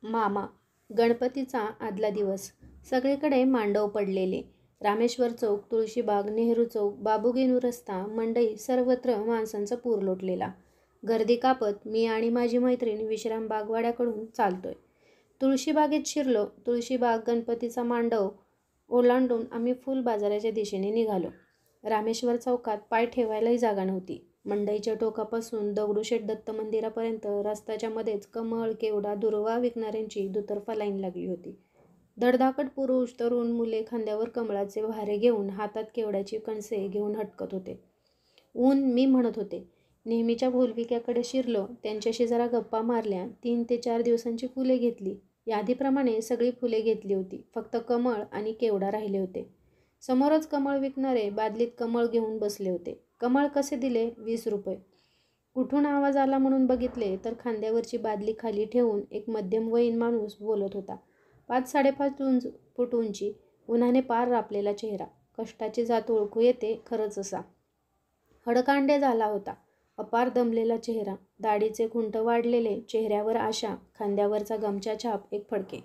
मामा. गणपतीचा आदला दिवस. सगळीकडे मांडव पडलेले. रामेश्वर चौक, तुळशीबाग, नेहरू चौक, बाबूगेनू रस्ता, मंडई, सर्वत्र माणसांचा पूर लोटलेला. गर्दी कापत मी आणि माझी मैत्रीण विश्राम बागवाड्याकडून चालतोय. तुळशीबागेत शिरलो. तुळशीबाग, गणपतीचा मांडव ओलांडून आम्ही फुल बाजाराच्या दिशेने निघालो. रामेश्वर चौकात पाय ठेवायलाही जागा नव्हती. मंडईच्या टोकापासून दगडूशेठ दत्त मंदिरापर्यंत रस्त्याच्या मध्येच कमळ, केवडा, दुर्वा विकणाऱ्यांची दुतर्फा लाईन लागली होती. धडधाकट पुरुष, तरुण, मुले खांद्यावर कमळाचे भारे घेऊन, हातात केवड्याची कणसे घेऊन हटकत होते. ऊन, मी म्हणत होते. नेहमीच्या फुलविक्याकडे शिरलो. त्यांच्याशी जरा गप्पा मारल्या. 3 ते 4 दिवसांची फुले घेतली. यादीप्रमाणे सगळी फुले घेतली होती. फक्त कमळ आणि केवडा राहिले होते. समोरच कमळ विकणारे बादलीत कमळ घेऊन बसले होते. कमळ कसे दिले? 20 रुपये. कुठून आवाज आला म्हणून बघितले तर खांद्यावरची बादली खाली ठेवून एक मध्यमवयीन माणूस बोलत होता. 5-5.5 फूट उंची, उन्हाने पार रापलेला चेहरा. कष्टाची जात ओळखू येते खरंच असा. हडकांडे झाला होता. अपार दमलेला चेहरा, दाढीचे खुंट वाढलेले, चेहऱ्यावर आशा, खांद्यावरचा गमचा छाप, एक फडके.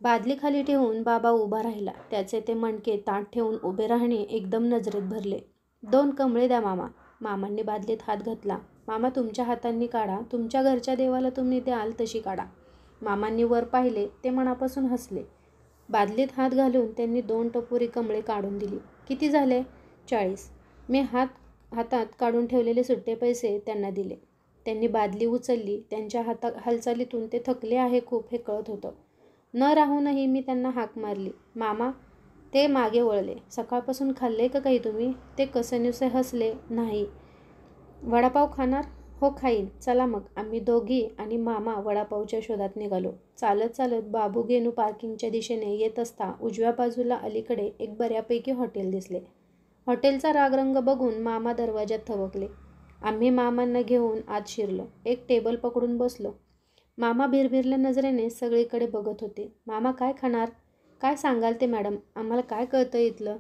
बादली खाली ठेवून बाबा उभा राहिला. त्याचे ते मणके ताठ ठेवून उभे राहणे एकदम नजरेत भरले. 2 कमळे द्या मामा. मामांनी बादलीत हात घातला. मामा, तुमच्या हातांनी काढा. तुमच्या घरच्या देवाला तुम्ही द्याल तशी काढा. मामांनी वर पाहिले. ते मनापासून हसले. बादलीत हात घालून त्यांनी 2 टपोरी कमळे काढून दिली. किती झाले? 40. मी हातात काढून ठेवलेले सुट्टे पैसे त्यांना दिले. त्यांनी बादली उचलली. त्यांच्या हालचालीतून ते थकले आहे खूप हे कळत होतं. न राहूनही मी त्यांना हाक मारली. मामा. ते मागे वळले. सकाळपासून खाल्ले का काही तुम्ही? ते कसेनुसे हसले. नाही. वडापाव खाणार? हो, खाईन. चला मग. आम्ही दोघी आणि मामा वडापावच्या शोधात निघालो. चालत चालत बाबूगेनू पार्किंगच्या दिशेने येत असता उजव्या बाजूला अलीकडे एक बऱ्यापैकी हॉटेल दिसले. हॉटेलचा रागरंग बघून मामा दरवाजात थबकले. आम्ही मामांना घेऊन आत शिरलो. एक टेबल पकडून बसलो. मामा भिरभिरल्या नजरेने सगळीकडे बघत होते. मामा, काय खाणार? काय सांगाल ते मॅडम. आम्हाला काय कळतं इथलं?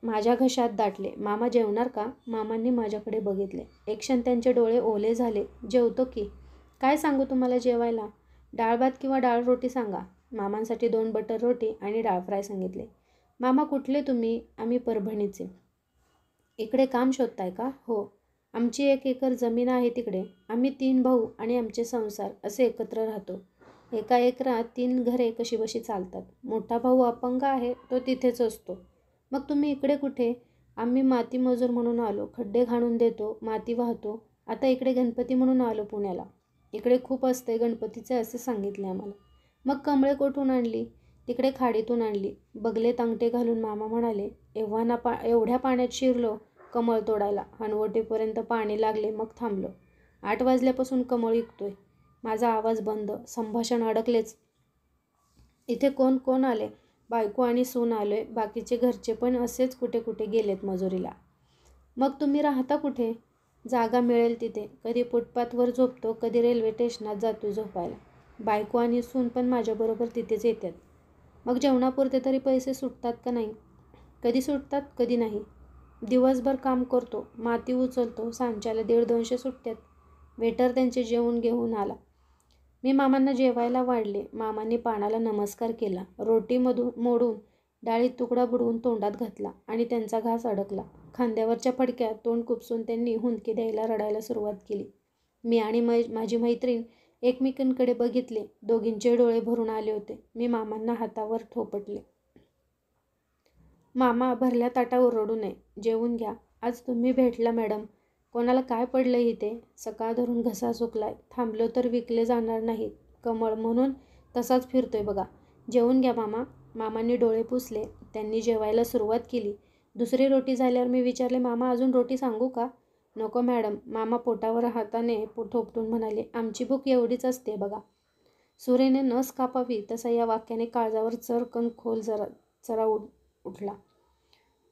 माझ्या घशात दाटले. मामा, जेवणार का? मामांनी माझ्याकडे बघितले. एक क्षण त्यांचे डोळे ओले झाले. जेवतो की. काय सांगू तुम्हाला जेवायला? डाळ भात किंवा डाळ रोटी सांगा. मामांसाठी 2 बटर रोटी आणि डाळ फ्राय सांगितले. मामा, कुठले तुम्ही? आम्ही परभणीचे. इकडे काम शोधताय का? हो. आमची 1 एकर जमीन आहे तिकडे. आम्ही 3 भाऊ आणि आमचे संसार असे एकत्र राहतो. एका एकरात 3 घरे कशीबशी चालतात. मोठा भाऊ अपंग आहे. तो तिथेच असतो. मग तुम्ही इकडे कुठे? आम्ही माती मजूर म्हणून आलो. खड्डे खणून देतो, माती वाहतो. आता इकडे गणपती म्हणून आलो पुण्याला. इकडे खूप असते गणपतीचे असे सांगितले आम्हाला. मग कमळे कुठून आणली? तिकडे खाडीतून आणली. बगलेत अंगठे घालून मामा म्हणाले. एवढ्या पाण्यात शिरलो कमळ तोडायला. हनवटीपर्यंत पाणी लागले, मग थांबलो. 8 वाजल्यापासून कमळ विकतोय. माझा आवाज बंद. संभाषण अडकलेच. इथे कोण कोण आले? बायको आणि सून आलोय. बाकीचे घरचे पण असेच कुठे कुठे गेलेत मजुरीला. मग तुम्ही राहता कुठे? जागा मिळेल तिथे. कधी फुटपाथवर झोपतो, कधी रेल्वे स्टेशनात जातो झोपायला. बायको आणि सून पण माझ्याबरोबर तिथेच येतात. मग जेवणापुरते तरी पैसे सुटतात का नाही? कधी सुटतात, कधी नाही. दिवसभर काम करतो, माती उचलतो. सांच्याला 150-200 सुटतात. वेटर त्यांचे जेवण घेऊन आला. मी मामांना जेवायला वाढले. मामांनी पानाला नमस्कार केला. रोटी मोडून डाळीत तुकडा बुडवून तोंडात घातला आणि त्यांचा घास अडकला. खांद्यावरच्या फडक्यात तोंड खुपसून त्यांनी हुंदके द्यायला रडायला सुरुवात केली. मी आणि माझी मैत्रीण एकमेकांकडे बघितले. दोघींचे डोळे भरून आले होते. मी मामांना हातावर थोपटले. मामा, भरल्या ताटावर रडू नये. जेवून घ्या. आज तुम्ही भेटला मॅडम. कोणाला काय पडलंय इथे? सकाळ धरून घसा सुकलाय. थांबलो तर विकले जाणार नाहीत. कमळ म्हणून तसाच फिरतोय बघा. जेवून घ्या मामा. मामांनी डोळे पुसले. त्यांनी जेवायला सुरुवात केली. दुसरी रोटी झाल्यावर मी विचारले, मामा, अजून रोटी सांगू का? नको मॅडम. मामा पोटावर हाताने थोपटून म्हणाले. आमची भूक एवढीच असते बघा. सुरेने नस कापावी तसा या वाक्याने काळजावर चरकन खोल चरा उठला.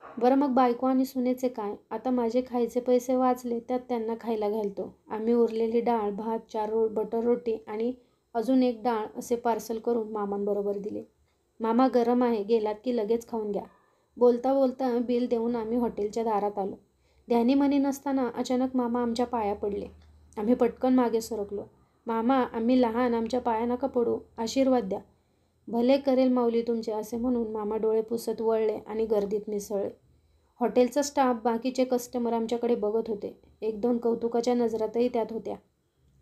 बरं, मग बायको आणि सुनेचे काय? आता माझे खायचे पैसे वाचले, त्यात त्यांना खायला घालतो. आम्ही उरलेली डाळ, भात, 4 बटर रोटी आणि अजून 1 डाळ असे पार्सल करून मामांबरोबर दिले. मामा, गरम आहे. गेलात की लगेच खाऊन घ्या. बोलता बोलता बिल देऊन आम्ही हॉटेलच्या दारात आलो. ध्यानीमनी नसताना अचानक मामा आमच्या पाया पडले. आम्ही पटकन मागे सरकलो. मामा, आम्ही लहान, आमच्या पाया नका पडू, आशीर्वाद द्या. भले करेल माऊली तुमचे, असे म्हणून मामा डोळे पुसत वळले आणि गर्दीत मिसळले. हॉटेलचा स्टाफ, बाकीचे कस्टमर आमच्याकडे बघत होते. एक दोन कौतुकाच्या नजरातही त्यात होत्या.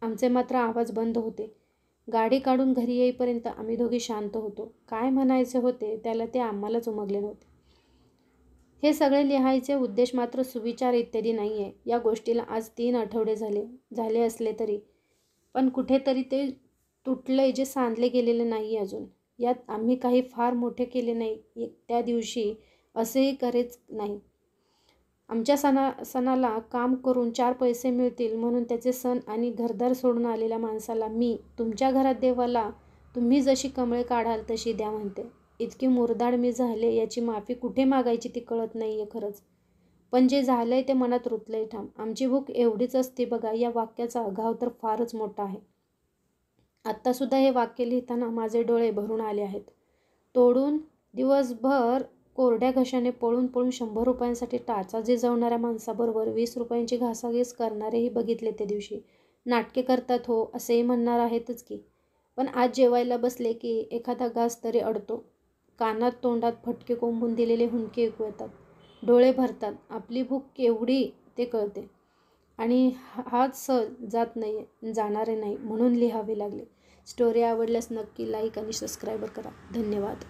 आमचे मात्र आवाज बंद होते. गाडी काढून घरी येईपर्यंत आम्ही दोघी शांत होतो. काय म्हणायचे होते त्याला ते आम्हालाच उमगले नव्हते. हे सगळे लिहायचे उद्देश मात्र सुविचार इत्यादी नाही आहे. या गोष्टीला आज 3 आठवडे झाले असले तरी पण कुठेतरी ते तुटलंय जे सांधले गेलेले नाही अजून. यात आम्ही काही फार मोठे केले नाही त्या दिवशी, असेही करेच नाही. आमच्या सणाला काम करून 4 पैसे मिळतील म्हणून त्याचे सण आणि घरदार सोडून आलेल्या माणसाला मी तुमच्या घरात देवाला तुम्ही जशी कमळे काढाल तशी द्या म्हणते. इतकी मुरदाड मी झाले याची माफी कुठे मागायची ती कळत नाही आहे खरंच. पण जे झालंय ते मनात रुतलंय ठाम. आमची भूक एवढीच असते बघा. या वाक्याचा अगाव तर फारच मोठा आहे. आत्तासुद्धा हे वाक्य लिहिताना माझे डोळे भरून आले आहेत. तोडून दिवसभर कोरड्या घशाने पळून पळून 100 रुपयांसाठी टाचा झिजवणाऱ्या माणसाबरोबर 20 रुपयांची घासाघीस करणारेही बघितले त्या दिवशी. नाटके करतात हो, असेही म्हणणार आहेतच की. पण आज जेवायला बसले की एखादा घास तरी अडतो. कानात तोंडात फटके कोंबून दिलेले हुंदके ऐकू येतात. डोळे भरतात. आपली भूक केवढी ते कळते. आणि हाच सहज जात नाही, जाणारे नाही म्हणून लिहावे लागले. स्टोरी आवडल्यास नक्की लाईक आणि सबस्क्राईब करा. धन्यवाद.